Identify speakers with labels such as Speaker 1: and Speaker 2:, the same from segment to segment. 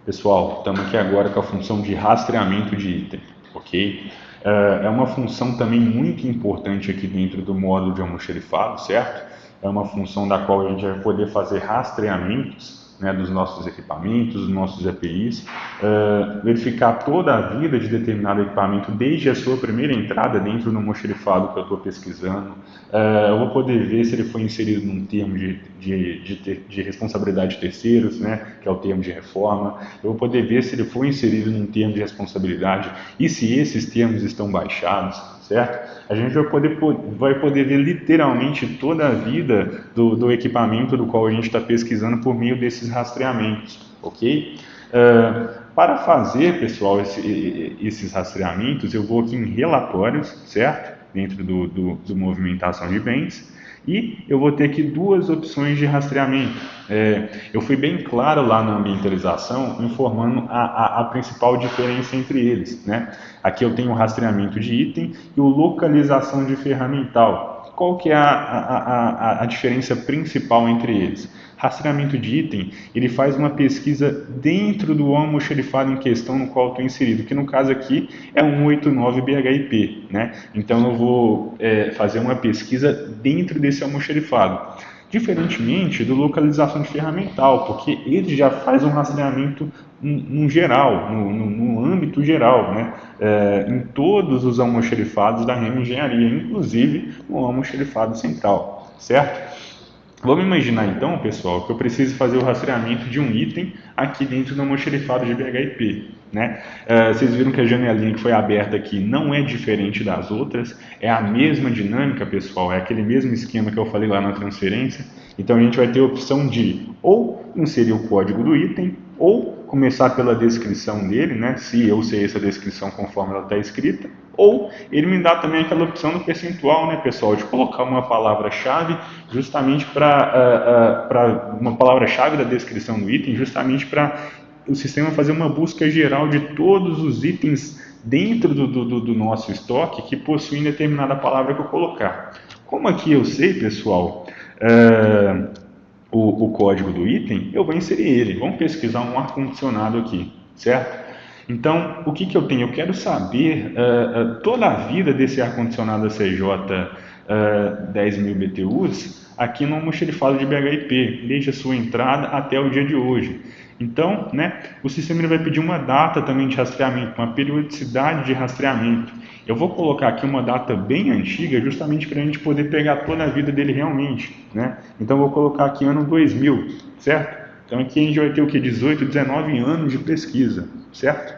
Speaker 1: Pessoal, estamos aqui agora com a função de rastreamento de item, ok? É uma função também muito importante aqui dentro do módulo de almoxarifado, certo? É uma função da qual a gente vai poder fazer rastreamentos, né, dos nossos equipamentos, dos nossos EPIs, verificar toda a vida de determinado equipamento desde a sua primeira entrada dentro do almoxarifado que eu estou pesquisando. Eu vou poder ver se ele foi inserido num termo de responsabilidade de terceiros, né, que é o termo de reforma. Eu vou poder ver se ele foi inserido num termo de responsabilidade e se esses termos estão baixados, certo? A gente vai poder ver literalmente toda a vida do equipamento do qual a gente está pesquisando por meio desses rastreamentos, ok? Para fazer, pessoal, esses rastreamentos, eu vou aqui em relatórios, certo? Dentro do movimentação de bens, e eu vou ter aqui duas opções de rastreamento. Eu fui bem claro lá na ambientalização, informando a principal diferença entre eles, né? Aqui eu tenho o rastreamento de item e o localização de ferramental. Qual que é a diferença principal entre eles? Rastreamento de item, ele faz uma pesquisa dentro do almoxarifado em questão no qual estou inserido, que no caso aqui é um 189 BHIP, né? Então eu vou fazer uma pesquisa dentro desse almoxarifado. Diferentemente do localização de ferramental, porque ele já faz um rastreamento no geral, no âmbito geral, né? Em todos os almoxarifados da Remo Engenharia, inclusive no almoxarifado central, certo? Vamos imaginar então, pessoal, que eu preciso fazer o rastreamento de um item aqui dentro do almoxarifado de BHIP, né? Vocês viram que a janelinha que foi aberta aqui não é diferente das outras, é a mesma dinâmica, pessoal, é aquele mesmo esquema que eu falei lá na transferência. Então a gente vai ter a opção de ou inserir o código do item, ou começar pela descrição dele, né? Se eu sei essa descrição conforme ela está escrita, ou ele me dá também aquela opção do percentual, né, pessoal, de colocar uma palavra-chave justamente para uma palavra-chave da descrição do item, justamente para o sistema fazer uma busca geral de todos os itens dentro do nosso estoque que possuem determinada palavra que eu colocar. Como aqui eu sei, pessoal, o código do item, eu vou inserir ele. Vamos pesquisar um ar-condicionado aqui, certo? Então, o que eu tenho? Eu quero saber toda a vida desse ar-condicionado CJ 10.000 BTUs aqui no almoxarifado de BHIP, desde a sua entrada até o dia de hoje. Então, né, o sistema ele vai pedir uma data também de rastreamento, uma periodicidade de rastreamento. Eu vou colocar aqui uma data bem antiga, justamente para a gente poder pegar toda a vida dele realmente, né? Então, eu vou colocar aqui ano 2000, certo? Então, aqui a gente vai ter o que? 18, 19 anos de pesquisa, certo?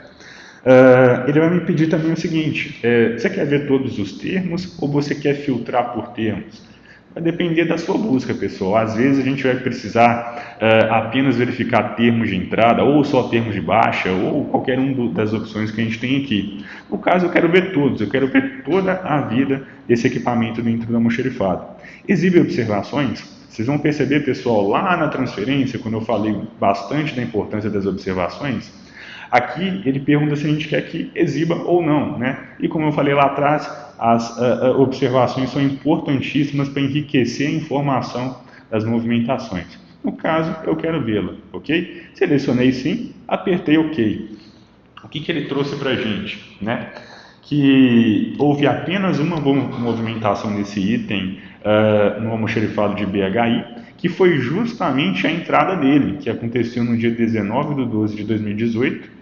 Speaker 1: Ele vai me pedir também o seguinte, você quer ver todos os termos ou você quer filtrar por termos? Vai depender da sua busca, pessoal. Às vezes a gente vai precisar apenas verificar termos de entrada, ou só termos de baixa, ou qualquer das opções que a gente tem aqui. No caso, eu quero ver todos, eu quero ver toda a vida desse equipamento dentro do almoxarifado. Exibe observações? Vocês vão perceber, pessoal, lá na transferência, quando eu falei bastante da importância das observações, aqui ele pergunta se a gente quer que exiba ou não, né? E como eu falei lá atrás, as observações são importantíssimas para enriquecer a informação das movimentações. No caso, eu quero vê-la, ok? Selecionei sim, apertei OK. O que ele trouxe para a gente, né? Que houve apenas uma movimentação desse item no almoxarifado de BHI, que foi justamente a entrada dele, que aconteceu no dia 19 de 12 de 2018,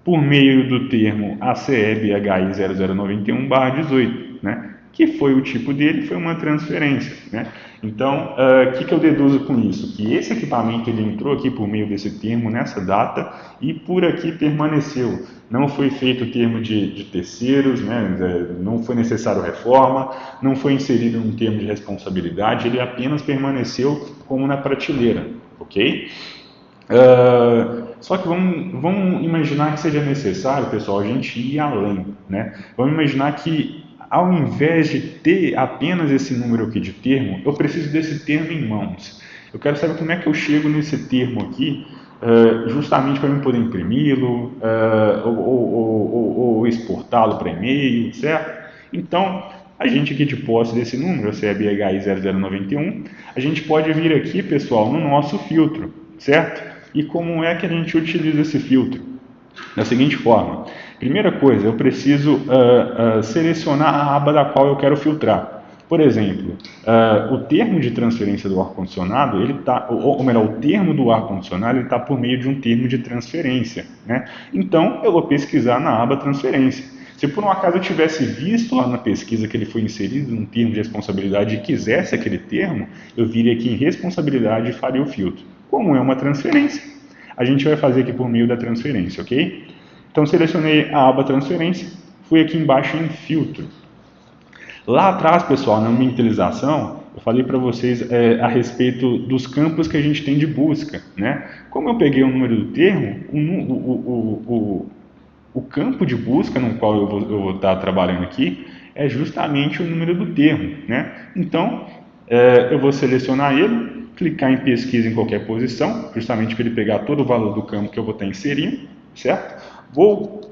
Speaker 1: por meio do termo ACE-BHI 0091/18, né? Que foi o tipo dele, foi uma transferência, né? Então, o que eu deduzo com isso? Que esse equipamento ele entrou aqui por meio desse termo nessa data e por aqui permaneceu. Não foi feito termo de terceiros, né? Não foi necessário reforma, não foi inserido um termo de responsabilidade, ele apenas permaneceu como na prateleira, ok? Só que vamos imaginar que seja necessário, pessoal, a gente ir além, né? Vamos imaginar que ao invés de ter apenas esse número aqui de termo, eu preciso desse termo em mãos. Eu quero saber como é que eu chego nesse termo aqui, justamente para eu poder imprimi-lo ou exportá-lo para e-mail, certo? Então, a gente aqui de posse desse número, CBHI 0091, a gente pode vir aqui, pessoal, no nosso filtro, certo? E como é que a gente utiliza esse filtro? Da seguinte forma: primeira coisa, eu preciso selecionar a aba da qual eu quero filtrar. Por exemplo, o termo de transferência do ar-condicionado, ou melhor, o termo do ar-condicionado está por meio de um termo de transferência, né? Então, eu vou pesquisar na aba transferência. Se por um acaso eu tivesse visto lá na pesquisa que ele foi inserido num termo de responsabilidade e quisesse aquele termo, eu viria aqui em responsabilidade e faria o filtro. Como é uma transferência, a gente vai fazer aqui por meio da transferência, ok? Então, selecionei a aba transferência, fui aqui embaixo em filtro. Lá atrás, pessoal, na mentalização, eu falei para vocês a respeito dos campos que a gente tem de busca, né? Como eu peguei o número do termo, o campo de busca no qual eu vou estar trabalhando aqui é justamente o número do termo, né? Então, eu vou selecionar ele, clicar em pesquisa em qualquer posição, justamente para ele pegar todo o valor do campo que eu vou estar inserindo, certo? Vou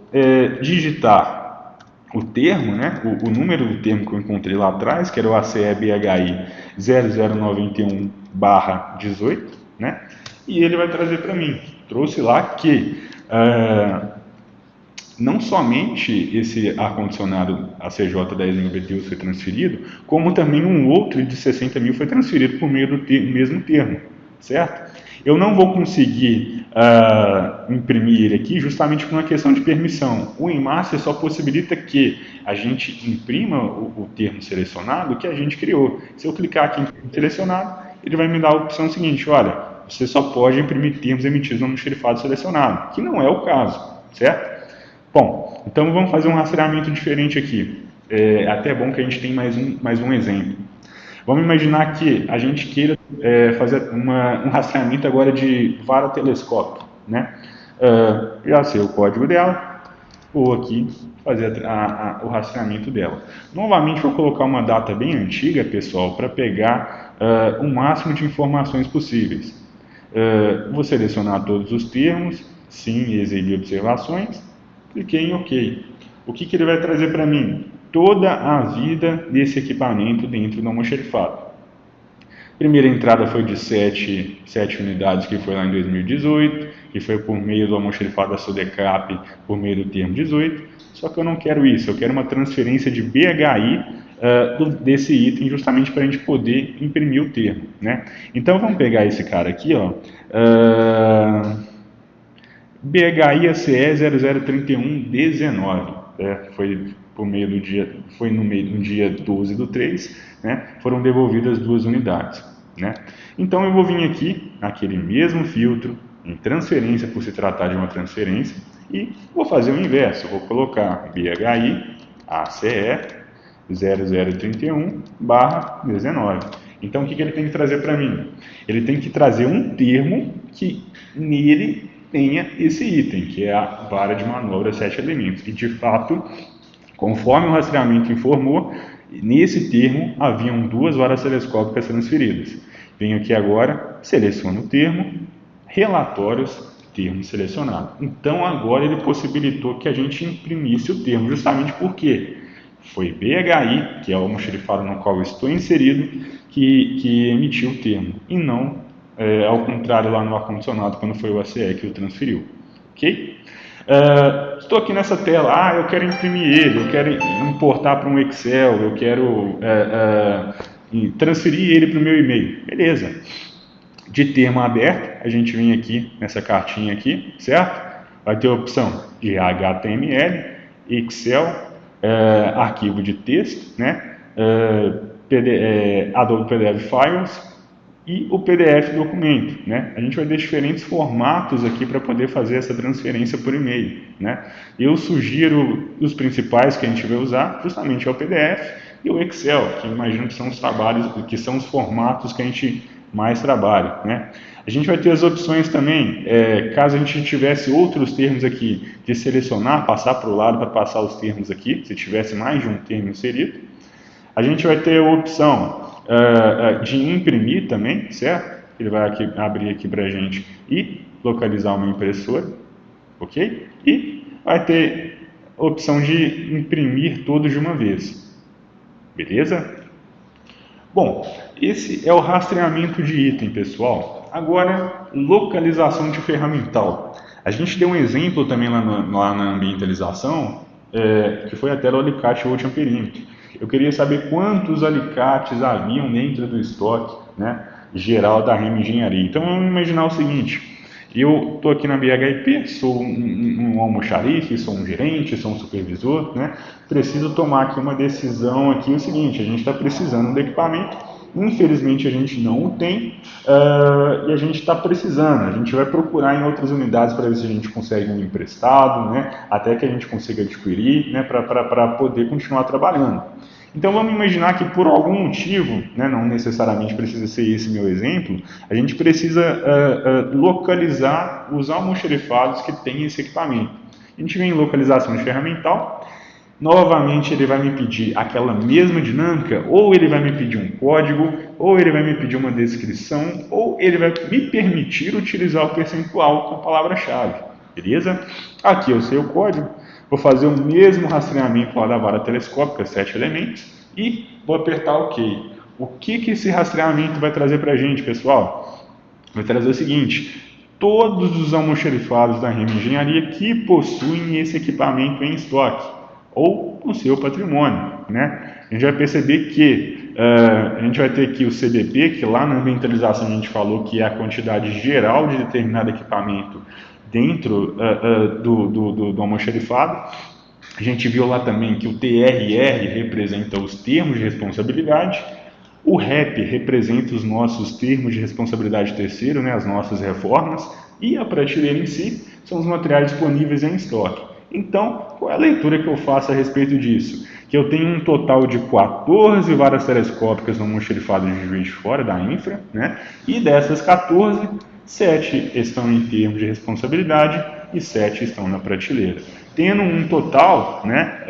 Speaker 1: digitar o termo, né, o número do termo que eu encontrei lá atrás, que era o ACE-BHI 0091/18, né, e ele vai trazer para mim. Trouxe lá que não somente esse ar-condicionado ACJ 10.000 BTUs foi transferido, como também um outro de 60 mil foi transferido por meio do mesmo termo, certo? Eu não vou conseguir imprimir ele aqui justamente por uma questão de permissão. O Emaster só possibilita que a gente imprima o termo selecionado que a gente criou. Se eu clicar aqui em termo selecionado, ele vai me dar a opção seguinte: olha, você só pode imprimir termos emitidos no almoxarifado selecionado, que não é o caso, certo? Bom, então vamos fazer um rastreamento diferente aqui. É até bom que a gente tem mais um exemplo. Vamos imaginar que a gente queira fazer um rastreamento agora de varotelescópio, né? Já sei o código dela, vou aqui fazer o rastreamento dela. Novamente vou colocar uma data bem antiga, pessoal, para pegar o máximo de informações possíveis. Vou selecionar todos os termos, sim, exibir observações, cliquei em OK. O que ele vai trazer para mim? Toda a vida desse equipamento dentro do almoxarifado. Primeira entrada foi de 7 unidades, que foi lá em 2018, que foi por meio do almoxarifado da Sodecap, por meio do termo 18. Só que eu não quero isso, eu quero uma transferência de BHI desse item, justamente para a gente poder imprimir o termo, né? Então vamos pegar esse cara aqui, ó. BHI ACE 003119, foi por meio do dia, foi no dia 12 do 3, né, foram devolvidas 2 unidades, né. Então eu vou vir aqui, naquele mesmo filtro, em transferência, por se tratar de uma transferência, e vou fazer o inverso, vou colocar BHI ACE 0031/19. Então o que ele tem que trazer para mim? Ele tem que trazer um termo que nele tenha esse item, que é a vara de manobra 7 elementos. E de fato, conforme o rastreamento informou, nesse termo haviam 2 varas telescópicas transferidas. Venho aqui agora, seleciono o termo, relatórios, termo selecionado. Então agora ele possibilitou que a gente imprimisse o termo, justamente porque foi BHI, que é o almoxarifado no qual eu estou inserido, que emitiu o termo, e não ao contrário lá no ar-condicionado, quando foi o ACE que o transferiu, ok? Estou aqui nessa tela, eu quero imprimir ele, eu quero importar para um Excel, eu quero transferir ele para o meu e-mail, beleza. De termo aberto, a gente vem aqui nessa cartinha aqui, certo? Vai ter a opção de HTML, Excel, arquivo de texto, né? Adobe PDF Files, e o PDF documento, né? A gente vai ter diferentes formatos aqui para poder fazer essa transferência por e-mail, né? Eu sugiro os principais que a gente vai usar, justamente é o PDF e o Excel, que eu imagino que são os trabalhos, que são os formatos que a gente mais trabalha, né? A gente vai ter as opções também, caso a gente tivesse outros termos aqui, de selecionar, passar para o lado para passar os termos aqui, se tivesse mais de um termo inserido. A gente vai ter a opção de imprimir também, certo? Ele vai abrir aqui para a gente e localizar uma impressora, ok? E vai ter a opção de imprimir todos de uma vez, beleza? Bom, esse é o rastreamento de item, pessoal. Agora, localização de ferramental. A gente deu um exemplo também lá na ambientalização, que foi até o alicate Ocean Perímetro. Eu queria saber quantos alicates haviam dentro do estoque, né, geral da REM Engenharia. Então vamos imaginar o seguinte: eu estou aqui na BHIP, sou um almoxarife, sou um gerente, sou um supervisor, né? Preciso tomar aqui uma decisão aqui, o seguinte: a gente está precisando do equipamento, infelizmente a gente não o tem, e a gente está precisando. A gente vai procurar em outras unidades para ver se a gente consegue um emprestado, né? Até que a gente consiga adquirir, né? Para poder continuar trabalhando. Então vamos imaginar que por algum motivo, né, não necessariamente precisa ser esse meu exemplo, a gente precisa localizar os almoxerifados que têm esse equipamento. A gente vem em localização de ferramental, novamente ele vai me pedir aquela mesma dinâmica, ou ele vai me pedir um código, ou ele vai me pedir uma descrição, ou ele vai me permitir utilizar o percentual com a palavra-chave, beleza? Aqui eu sei o código. Vou fazer o mesmo rastreamento lá da vara telescópica, 7 elementos, e vou apertar OK. O que esse rastreamento vai trazer para a gente, pessoal? Vai trazer o seguinte: todos os almoxerifados da REM Engenharia que possuem esse equipamento em estoque, ou no seu patrimônio, né? A gente vai perceber que a gente vai ter aqui o CBP, que lá na ambientalização a gente falou que é a quantidade geral de determinado equipamento dentro do almoxerifado. A gente viu lá também que o TRR representa os termos de responsabilidade, o REP representa os nossos termos de responsabilidade terceiro, né, as nossas reformas, e a prateleira em si são os materiais disponíveis em estoque. Então, qual é a leitura que eu faço a respeito disso? Que eu tenho um total de 14 varas telescópicas no almoxerifado de Juiz de Fora, da Infra, né, e dessas 14, 7 estão em termos de responsabilidade e 7 estão na prateleira, tendo um total, né,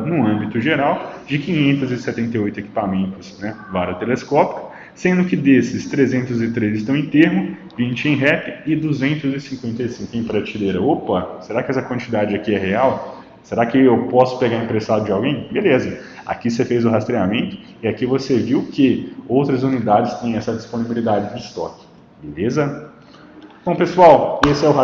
Speaker 1: no âmbito geral, de 578 equipamentos, né, vara telescópica, sendo que desses 303 estão em termo, 20 em REP e 255 em prateleira. Opa, será que essa quantidade aqui é real? Será que eu posso pegar emprestado de alguém? Beleza, aqui você fez o rastreamento e aqui você viu que outras unidades têm essa disponibilidade de estoque. Beleza? Bom, pessoal, esse é o